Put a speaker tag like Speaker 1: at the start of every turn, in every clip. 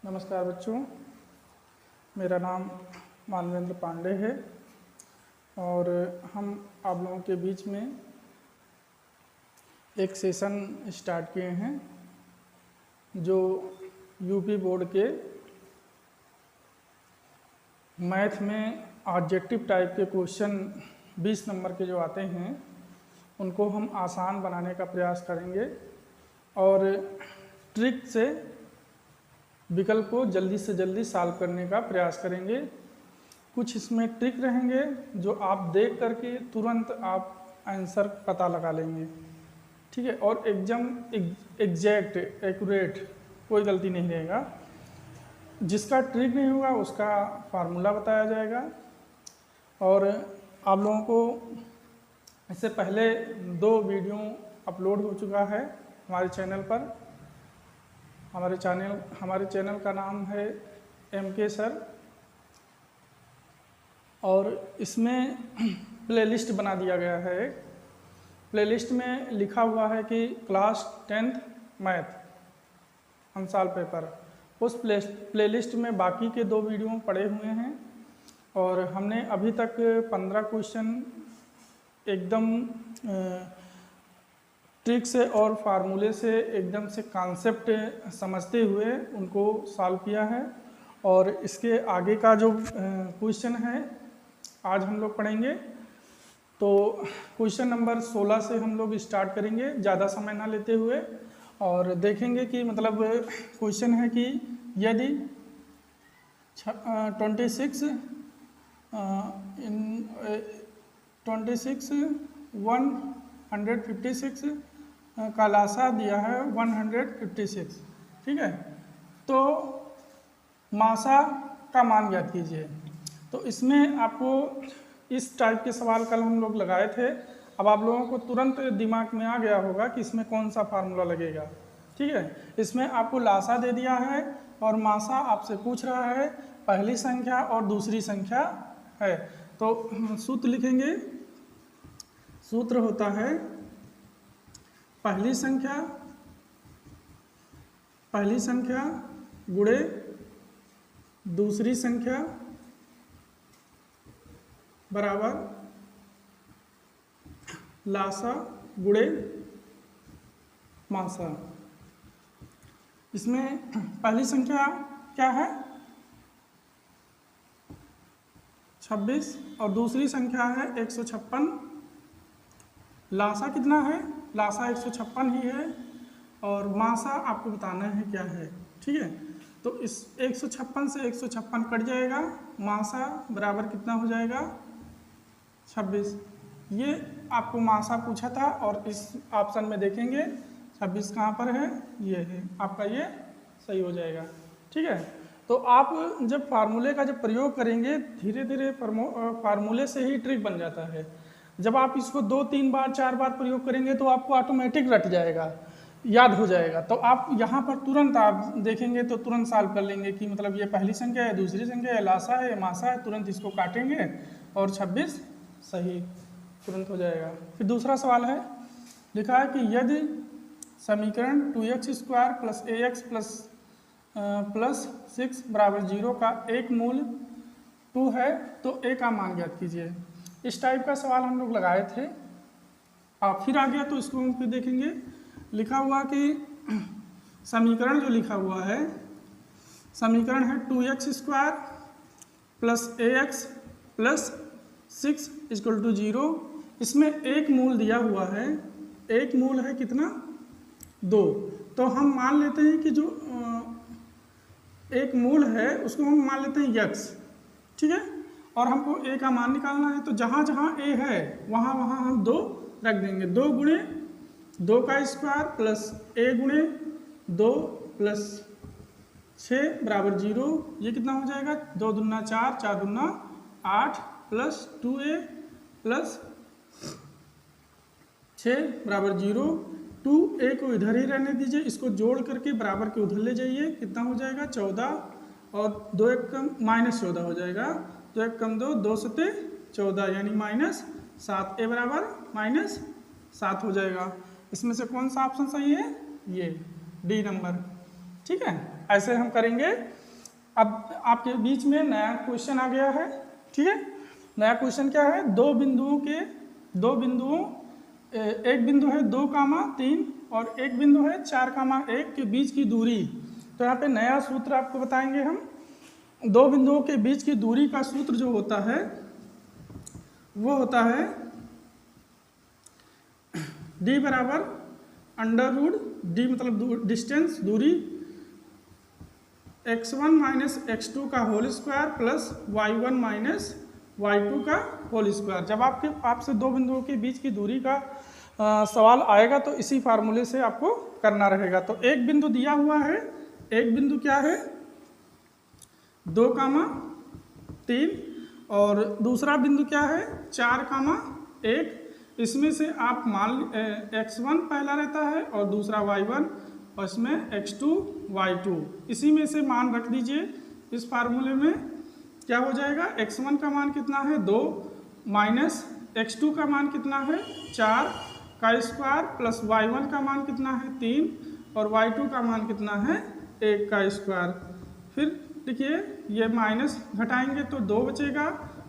Speaker 1: नमस्कार बच्चों, मेरा नाम मानवेंद्र पांडे है और हम आप लोगों के बीच में एक सेशन स्टार्ट किए हैं जो यूपी बोर्ड के मैथ में ऑब्जेक्टिव टाइप के क्वेश्चन 20 नंबर के जो आते हैं उनको हम आसान बनाने का प्रयास करेंगे और ट्रिक से विकल्प को जल्दी से जल्दी सॉल्व करने का प्रयास करेंगे। कुछ इसमें ट्रिक रहेंगे जो आप देख करके तुरंत आप आंसर पता लगा लेंगे, ठीक है। और एकदम एग्जैक्ट एक्यूरेट, कोई गलती नहीं रहेगा। जिसका ट्रिक नहीं होगा उसका फार्मूला बताया जाएगा। और आप लोगों को इससे पहले 2 वीडियो अपलोड हो चुका है हमारे चैनल पर। हमारे चैनल का नाम है MK सर और इसमें प्लेलिस्ट बना दिया गया है। प्लेलिस्ट में लिखा हुआ है कि class 10th math unsolved paper. उस प्लेलिस्ट में बाकी के 2 वीडियो पड़े हुए हैं और हमने अभी तक 15 क्वेश्चन एकदम ट्रिक से और फार्मूले से एकदम से कॉन्सेप्ट समझते हुए उनको सॉल्व किया है। और इसके आगे का जो क्वेश्चन है आज हम लोग पढ़ेंगे। तो क्वेश्चन नंबर 16 से हम लोग स्टार्ट करेंगे ज़्यादा समय ना लेते हुए और देखेंगे कि मतलब क्वेश्चन है कि यदि 156 का लासा दिया है 156, ठीक है। तो मासा का मान ज्ञात कीजिए। तो इसमें आपको इस टाइप के सवाल कल हम लोग लगाए थे। अब आप लोगों को तुरंत दिमाग में आ गया होगा कि इसमें कौन सा फार्मूला लगेगा, ठीक है। इसमें आपको लासा दे दिया है और मासा आपसे पूछ रहा है पहली संख्या और दूसरी संख्या है। तो सूत्र लिखेंगे। सूत्र होता है पहली संख्या गुणे दूसरी संख्या बराबर लासा गुणे मासा। इसमें पहली संख्या क्या है 26 और दूसरी संख्या है 156। लासा कितना है? लासा 156 ही है और मासा आपको बताना है क्या है, ठीक है। तो इस 156 से 156 कट जाएगा, मासा बराबर कितना हो जाएगा 26। ये आपको मासा पूछा था और इस ऑप्शन में देखेंगे 26 कहाँ पर है, ये है आपका, ये सही हो जाएगा, ठीक है। तो आप जब फार्मूले का जब प्रयोग करेंगे धीरे धीरे फार्मूले से ही ट्रिक बन जाता है। जब आप इसको 2-3 बार 4 बार प्रयोग करेंगे तो आपको ऑटोमेटिक रट जाएगा, याद हो जाएगा। तो आप यहाँ पर तुरंत आप देखेंगे तो तुरंत सॉल्व कर लेंगे कि मतलब ये पहली संख्या है, दूसरी संख्या है, लासा है, मासा है। तुरंत इसको काटेंगे और 26 सही तुरंत हो जाएगा। फिर दूसरा सवाल है, लिखा है कि यदि समीकरण 2x² + ax प्लस 6 = 0 का एक मूल 2 है तो a का मान ज्ञात कीजिए। इस टाइप का सवाल हम लोग लगाए थे। आप फिर आ गया तो इसको हम फिर देखेंगे। लिखा हुआ कि समीकरण जो लिखा हुआ है, समीकरण है 2x² + ax प्लस 6 = 0। इसमें एक मूल दिया हुआ है, एक मूल है कितना 2। तो हम मान लेते हैं कि जो एक मूल है उसको हम मान लेते हैं x, ठीक है। और हमको a का मान निकालना है तो जहाँ जहाँ a है वहाँ वहाँ हम 2 रख देंगे। 2 गुणे 2 का स्क्वायर प्लस a गुणे 2 प्लस 6 = 0। ये कितना हो जाएगा 2 दूना 4, 4 दूना 8 प्लस 2a प्लस 6 = 0। 2a को इधर ही रहने दीजिए, इसको जोड़ करके बराबर के उधर ले जाइए। कितना हो जाएगा 14 और 2 1 कम -14 हो जाएगा। 2 1 कम 2, 2 7 14 यानी -7। a बराबर -7 हो जाएगा। इसमें से कौन सा ऑप्शन सही है? ये डी नंबर। ठीक है, ऐसे हम करेंगे। अब आपके बीच में नया क्वेश्चन आ गया है। ठीक है, नया क्वेश्चन क्या है, एक बिंदु है 2,3 और एक बिंदु है 4,1 के बीच की दूरी। तो यहाँ पे नया सूत्र आपको बताएंगे हम। दो बिंदुओं के बीच की दूरी का सूत्र जो होता है वो होता है d बराबर √d मतलब डिस्टेंस दूरी x1 माइनस x2 का whole square plus y1 minus y2 का होल स्क्वायर। जब आपसे दो बिंदुओं के बीच की दूरी का सवाल आएगा तो इसी फार्मूले से आपको करना रहेगा। तो एक बिंदु दिया हुआ है, एक बिंदु क्या है 2,3 और दूसरा बिंदु क्या है 4,1। इसमें से आप मान x1 पहला रहता है और दूसरा y1 और इसमें x2 y2, इसी में से मान रख दीजिए। इस फार्मूले में क्या हो जाएगा, x1 का मान कितना है 2 माइनस x2 का मान कितना है 4 का स्क्वायर प्लस y1 का मान कितना है 3 और y2 का मान कितना है 1 का स्क्वायर। फिर देखिए ये माइनस घटाएंगे तो 2 बचेगा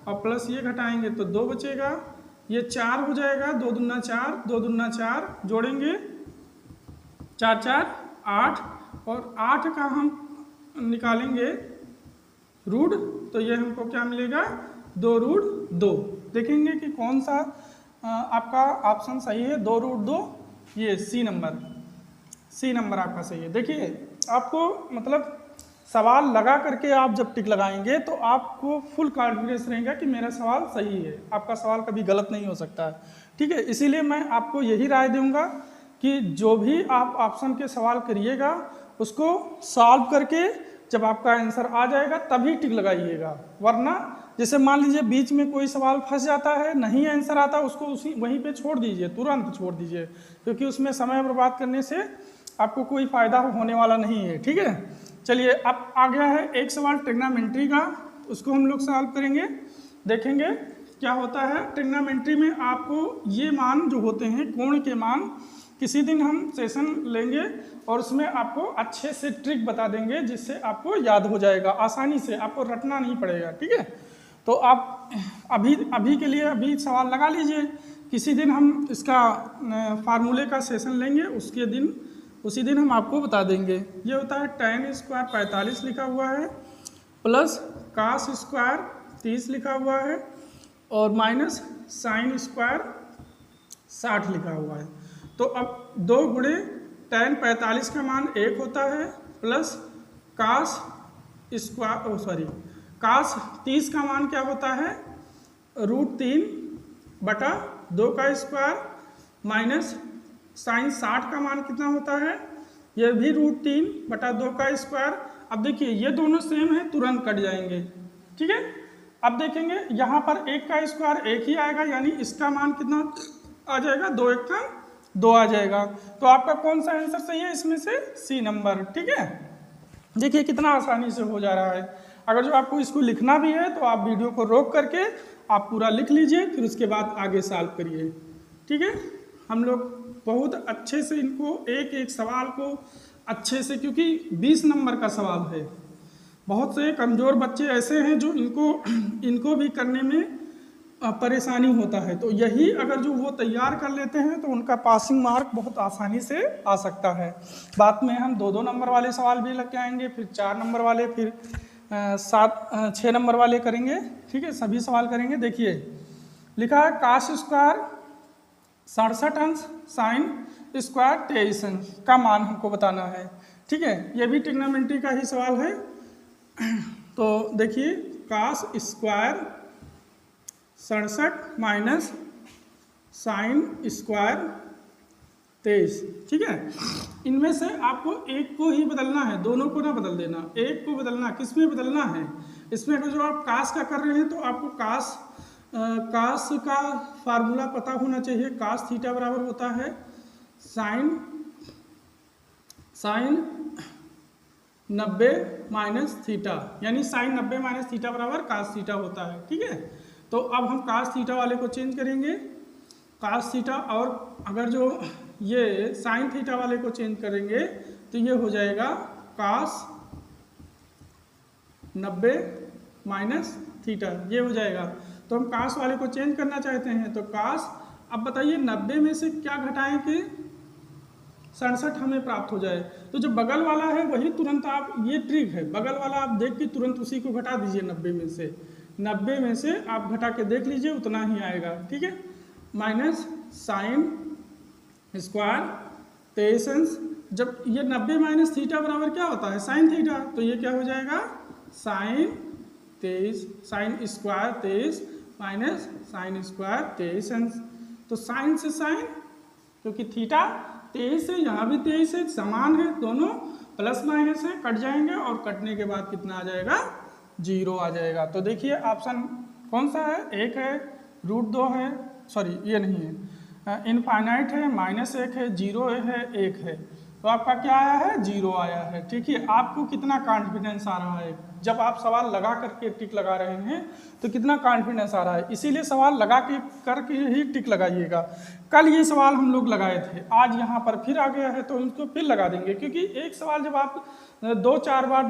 Speaker 1: और प्लस ये घटाएंगे तो 2 बचेगा। ये 4 हो जाएगा, 2 दूना 4, 2 दूना 4, जोड़ेंगे 4 4 8 और 8 का हम निकालेंगे रूट, तो ये हमको क्या मिलेगा 2√2। देखेंगे कि कौन सा आपका ऑप्शन सही है, 2√2, ये सी नंबर आपका सही है। देखिए आपको मतलब सवाल लगा करके आप जब टिक लगाएंगे तो आपको फुल कॉन्फिडेंस रहेगा कि मेरा सवाल सही है, आपका सवाल कभी गलत नहीं हो सकता है। ठीक है, इसीलिए मैं आपको यही राय दूंगा कि जो भी आप ऑप्शन के सवाल करिएगा उसको सॉल्व करके जब आपका आंसर आ जाएगा तभी टिक लगाइएगा। वरना जैसे मान लीजिए बीच में कोई सवाल फंस जाता है, नहीं आंसर आता, उसको वहीं पे छोड़ दीजिए, तुरंत छोड़ दीजिए, क्योंकि उसमें समय बर्बाद करने से आपको कोई फ़ायदा होने वाला नहीं है। ठीक है, चलिए अब आ गया है एक सवाल ट्रिग्नोमेट्री का, उसको हम लोग सॉल्व करेंगे। देखेंगे क्या होता है। ट्रिग्नोमेट्री में आपको ये मान जो होते हैं कोण के मान, किसी दिन हम सेशन लेंगे और उसमें आपको अच्छे से ट्रिक बता देंगे जिससे आपको याद हो जाएगा आसानी से, आपको रटना नहीं पड़ेगा। ठीक है, तो आप अभी के लिए अभी सवाल लगा लीजिए। किसी दिन हम इसका फार्मूले का सेशन लेंगे, उसी दिन हम आपको बता देंगे। ये होता है tan स्क्वायर 45 लिखा हुआ है प्लस cos स्क्वायर 30 लिखा हुआ है और माइनस sin स्क्वायर 60 लिखा हुआ है। तो अब 2 गुणे tan 45 का मान 1 होता है प्लस cos 30 का मान क्या होता है √3/2 का स्क्वायर माइनस sin 60 का मान कितना होता है, यह भी √3/2 का स्क्वायर। अब देखिए ये दोनों सेम है, तुरंत कट जाएंगे। ठीक है, अब देखेंगे यहाँ पर 1 का स्क्वायर 1 ही आएगा, यानी इसका मान कितना आ जाएगा 2 1 का 2 आ जाएगा। तो आपका कौन सा आंसर सही है इसमें से, सी नंबर। ठीक है, देखिए कितना आसानी से हो जा रहा है। अगर जो आपको इसको लिखना भी है तो आप वीडियो को रोक करके आप पूरा लिख लीजिए, फिर उसके बाद आगे सॉल्व करिए। ठीक है, हम लोग बहुत अच्छे से इनको एक एक सवाल को अच्छे से, क्योंकि 20 नंबर का सवाल है, बहुत से कमज़ोर बच्चे ऐसे हैं जो इनको भी करने में परेशानी होता है। तो यही अगर जो वो तैयार कर लेते हैं तो उनका पासिंग मार्क बहुत आसानी से आ सकता है। बाद में हम 2-2 नंबर वाले सवाल भी लेके आएंगे, फिर 4 नंबर वाले, फिर 6 नंबर वाले करेंगे। ठीक है, सभी सवाल करेंगे। देखिए लिखा है cos स्क्वायर 67 अंश sin स्क्वायर 23 अंश का मान हमको बताना है। ठीक है, ये भी ट्रिग्नोमेट्री का ही सवाल है। तो देखिए cos square 67 minus sin square 23। ठीक है, इनमें से आपको एक को ही बदलना है, दोनों को ना बदल देना, एक को बदलना। किस में बदलना है, इसमें अगर जो आप cos का कर रहे हैं तो आपको cos का फार्मूला पता होना चाहिए। cos थीटा बराबर होता है sin 90 माइनस थीटा, यानी sin 90 माइनस थीटा बराबर cos थीटा होता है। ठीक है, तो अब हम cos थीटा वाले को चेंज करेंगे, cos थीटा, और अगर जो ये sin थीटा वाले को चेंज करेंगे तो ये हो जाएगा cos 90 माइनस थीटा, ये हो जाएगा। तो हम cos वाले को चेंज करना चाहते हैं, तो cos, अब बताइए 90 में से क्या घटाएं कि 67 हमें प्राप्त हो जाए। तो जो बगल वाला है वही तुरंत आप, ये ट्रिक है, बगल वाला आप देख के तुरंत उसी को घटा दीजिए 90 में से। 90 में से आप घटा के देख लीजिए, उतना ही आएगा, ठीक है। माइनस साइन स्क्वायर 23 अंश, जब ये 90 माइनस थीटा बराबर क्या होता है, साइन थीटा, तो ये क्या हो जाएगा, sine 23, sine square 23 minus sine square 23 अंश। तो साइन से साइन, क्योंकि थीटा 23 है, यहाँ भी 23 है, समान है, दोनों प्लस माइनस है, कट जाएंगे और कटने के बाद कितना आ जाएगा, 0 आ जाएगा। तो देखिए ऑप्शन कौन सा है, 1 है, √2 है, सॉरी ये नहीं है, इनफाइनाइट है, -1 है, 0 है, 1 है, तो आपका क्या आया है, 0 आया है। ठीक है, आपको कितना कॉन्फिडेंस आ रहा है, जब आप सवाल लगा करके टिक लगा रहे हैं तो कितना कॉन्फिडेंस आ रहा है, इसीलिए सवाल लगा के करके ही टिक लगाइएगा। कल ये सवाल हम लोग लगाए थे, आज यहाँ पर फिर आ गया है तो इसको फिर लगा देंगे, क्योंकि एक सवाल जब आप 2-4 बार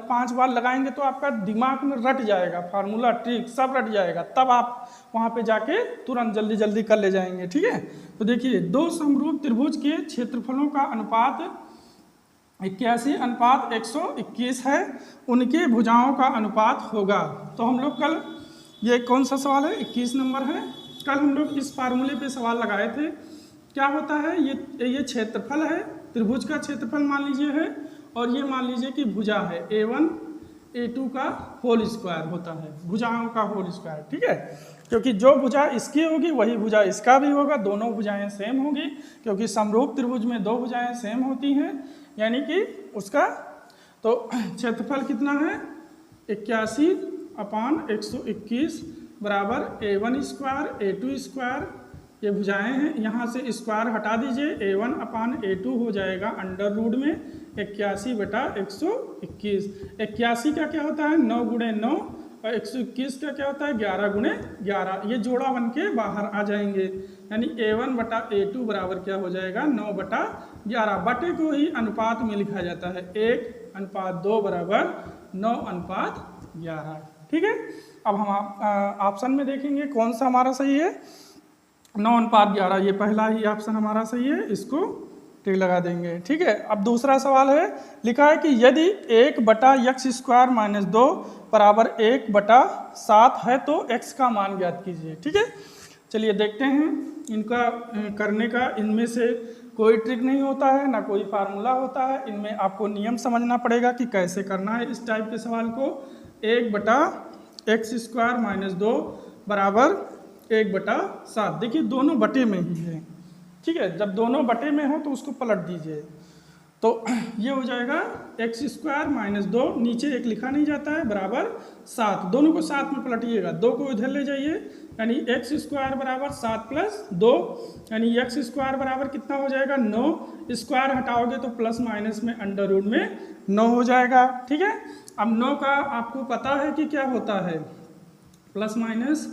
Speaker 1: 5 बार लगाएंगे तो आपका दिमाग में रट जाएगा, फार्मूला ट्रिक सब रट जाएगा, तब आप वहाँ पे जाके तुरंत जल्दी जल्दी कर ले जाएंगे। ठीक है, तो देखिए दो समरूप त्रिभुज के क्षेत्रफलों का अनुपात 81:121 है, उनके भुजाओं का अनुपात होगा। तो हम लोग कल, ये कौन सा सवाल है, 21 नंबर है, कल हम लोग इस फार्मूले पे सवाल लगाए थे। क्या होता है, ये क्षेत्रफल है, त्रिभुज का क्षेत्रफल मान लीजिए है, और ये मान लीजिए कि भुजा है, A1 A2 का होल स्क्वायर होता है, भुजाओं का होल स्क्वायर। ठीक है, क्योंकि जो भुजा इसकी होगी वही भुजा इसका भी होगा, दोनों भुजाएं सेम होगी, क्योंकि समरूप त्रिभुज में दो भुजाएं सेम होती हैं, यानी कि उसका तो क्षेत्रफल कितना है, 81/121 बराबर A1 स्क्वायर A2 स्क्वायर, ये भुजाएं हैं, यहाँ से स्क्वायर हटा दीजिए, A1/A2 हो जाएगा अंडर रूट में 81/121। 81 का क्या होता है, 9 × 9, और 121 का क्या होता है, 11 × 11, ये जोड़ा बन के बाहर आ जाएंगे, यानी A1/A2 बराबर क्या हो जाएगा, 9/11। बटे को ही अनुपात में लिखा जाता है, 1:2 बराबर 9:11। ठीक है, अब हम ऑप्शन में देखेंगे कौन सा हमारा सही है, 9:11, ये पहला ही ऑप्शन हमारा सही है, इसको टिक लगा देंगे। ठीक है, अब दूसरा सवाल है, लिखा है कि यदि 1/x² - 2 बराबर 1/7 है तो x का मान ज्ञात कीजिए। ठीक है, चलिए देखते हैं इनका करने का, इनमें से कोई ट्रिक नहीं होता है, ना कोई फार्मूला होता है, इनमें आपको नियम समझना पड़ेगा कि कैसे करना है इस टाइप के सवाल को। 1/x² - 2 बराबर 1/7, देखिए दोनों बटे में ही है। ठीक है, जब दोनों बटे में हो तो उसको पलट दीजिए, तो ये हो जाएगा x² - 2, नीचे एक लिखा नहीं जाता है, बराबर 7, दोनों को साथ में पलटिएगा, 2 को इधर ले जाइए, यानी x² बराबर 7 + 2, यानी x² बराबर कितना हो जाएगा, 9, स्क्वायर हटाओगे तो प्लस माइनस में अंडर रूट में 9 हो जाएगा। ठीक है, अब 9 का आपको पता है कि क्या होता है, प्लस माइनस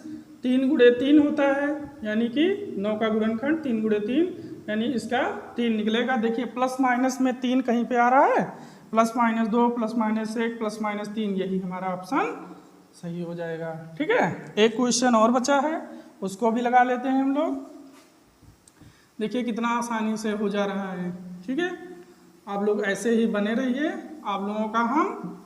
Speaker 1: 3 × 3 होता है, यानी कि 9 का गुणनखंड 3 × 3, यानी इसका 3 निकलेगा। देखिए प्लस माइनस में 3 कहीं पे आ रहा है, +-2 +-1 +-3, यही हमारा ऑप्शन सही हो जाएगा। ठीक है, एक क्वेश्चन और बचा है, उसको भी लगा लेते हैं हम लोग। देखिए कितना आसानी से हो जा रहा है। ठीक है, आप लोग ऐसे ही बने रहिए, आप लोगों का हम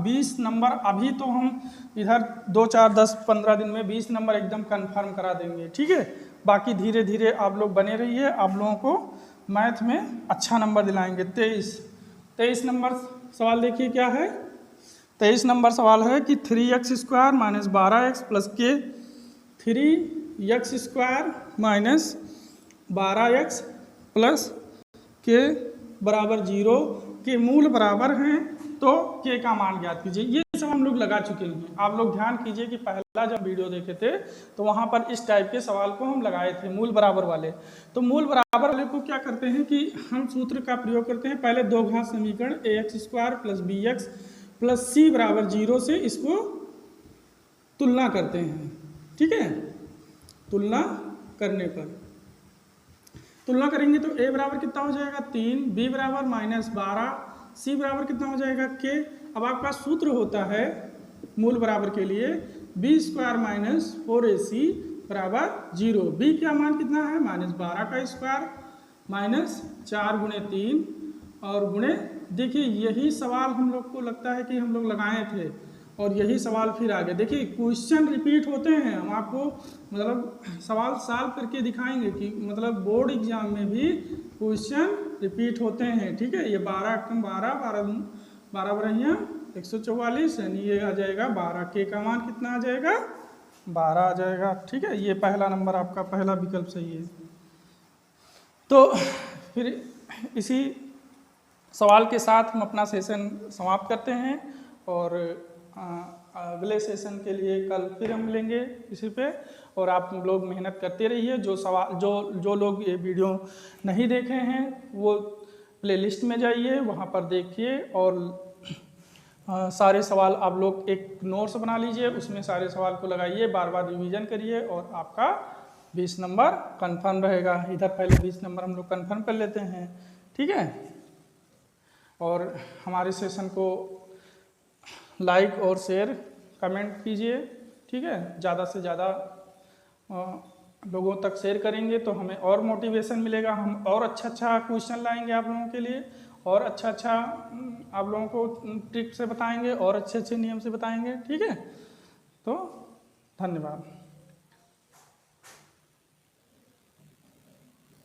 Speaker 1: 20 नंबर, अभी तो हम इधर 2, 4, 10, 15 दिन में 20 नंबर एकदम कंफर्म करा देंगे। ठीक है, बाकी धीरे धीरे आप लोग बने रहिए, आप लोगों को मैथ में अच्छा नंबर दिलाएंगे। 23 नंबर सवाल देखिए क्या है, 23 नंबर सवाल है कि 3x² - 12x + k, 3x² - 12x + k बराबर 0 के मूल बराबर हैं, तो k का मान ज्ञात कीजिए। ये सब हम लोग लगा चुके हैं, आप लोग ध्यान कीजिए कि पहला जब वीडियो देखे थे तो वहाँ पर इस टाइप के सवाल को हम लगाए थे, मूल बराबर वाले। तो मूल बराबर वाले को क्या करते हैं कि हम सूत्र का प्रयोग करते हैं, पहले दो घात समीकरण ax² + bx + c बराबर 0 से इसको तुलना करते हैं। ठीक है, तुलना करने पर तुलना करेंगे तो a बराबर कितना हो जाएगा, 3, b बराबर -12, सी बराबर कितना हो जाएगा के। अब आपका सूत्र होता है मूल बराबर के लिए बी स्क्वायर माइनस 4ac बराबर 0। बी का मान कितना है -12 का स्क्वायर माइनस 4 गुणे 3 और गुणे, देखिए यही सवाल हम लोग को लगता है कि हम लोग लगाए थे और यही सवाल फिर आ गया। देखिए क्वेश्चन रिपीट होते हैं, हम आपको मतलब सवाल सॉल्व करके दिखाएंगे कि मतलब बोर्ड एग्जाम में भी क्वेश्चन रिपीट होते हैं। ठीक है, ये 12 बरहिया 144 यानी ये आ जाएगा 12 के का मान कितना आ जाएगा 12 आ जाएगा। ठीक है, ये पहला नंबर आपका पहला विकल्प सही है। तो फिर इसी सवाल के साथ हम अपना सेशन समाप्त करते हैं और अगले सेशन के लिए कल फिर हम मिलेंगे इसी पे। और आप लोग मेहनत करते रहिए। जो सवाल जो लोग ये वीडियो नहीं देखे हैं वो प्लेलिस्ट में जाइए, वहाँ पर देखिए और सारे सवाल आप लोग एक नोट्स बना लीजिए, उसमें सारे सवाल को लगाइए, बार बार रिवीजन करिए और आपका 20 नंबर कंफर्म रहेगा। इधर पहले 20 नंबर हम लोग कंफर्म कर लेते हैं। ठीक है, और हमारे सेशन को लाइक और शेयर कमेंट कीजिए। ठीक है, ज़्यादा से ज़्यादा लोगों तक शेयर करेंगे तो हमें और मोटिवेशन मिलेगा, हम और अच्छा क्वेश्चन लाएंगे आप लोगों के लिए और अच्छा आप लोगों को ट्रिक से बताएंगे और अच्छे नियम से बताएंगे। ठीक है, तो धन्यवाद।